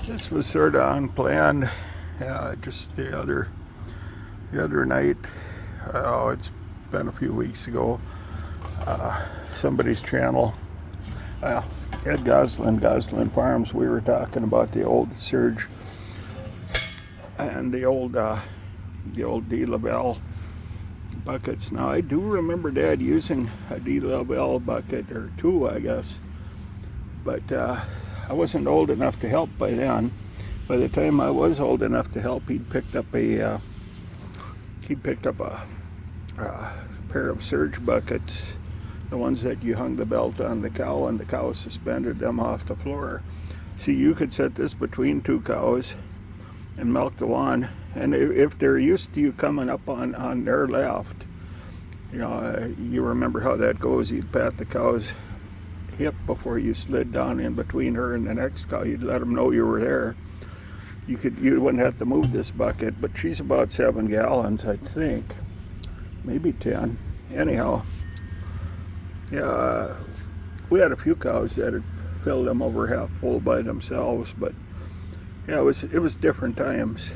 This was sort of unplanned. Just the other night. Oh, it's been a few weeks ago. Somebody's channel, Ed Goslin Farms. We were talking about the old Surge and the old DeLaval buckets. Now I do remember Dad using a DeLaval bucket or two, I guess, but I wasn't old enough to help by then. By the time I was old enough to help, he'd picked up a pair of Surge buckets, the ones that you hung the belt on the cow and the cow suspended them off the floor. See, you could set this between two cows and milk the one, and if they're used to you coming up on their left, you remember how that goes. You'd pat the cow's hip before you slid down in between her and the next cow. You'd let them know you were there. You wouldn't have to move this bucket, but she's about 7 gallons, I think, maybe 10. Anyhow, yeah, we had a few cows that had filled them over half full by themselves, but yeah, it was different times.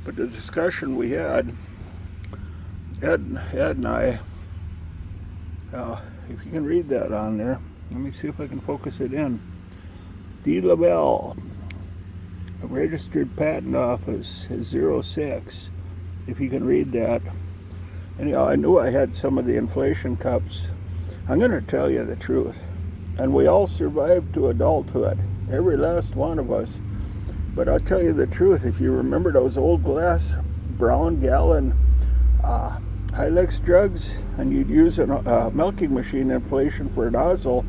But the discussion we had, Ed and I, if you can read that on there, let me see if I can focus it in. DeLaval, a registered patent office, is 06. If you can read that. Anyhow, I knew I had some of the inflation cups. I'm going to tell you the truth. And we all survived to adulthood, every last one of us. But I'll tell you the truth, if you remember those old glass brown gallon Hilux jugs, and you'd use a milking machine inflation for a nozzle,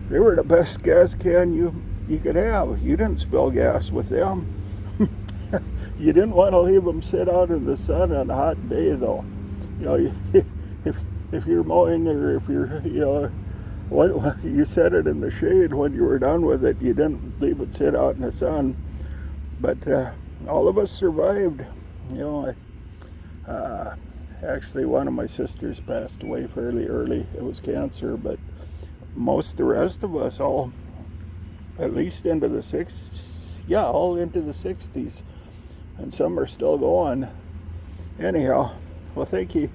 they were the best gas can you could have. You didn't spill gas with them. You didn't want to leave them sit out in the sun on a hot day, though. If you're mowing, or if you're, you set it in the shade when you were done with it. You didn't leave it sit out in the sun. But all of us survived. Actually, one of my sisters passed away fairly early. It was cancer, but most of the rest of us, all at least into the 60s, all into the 60s, and some are still going. Anyhow, well, thank you.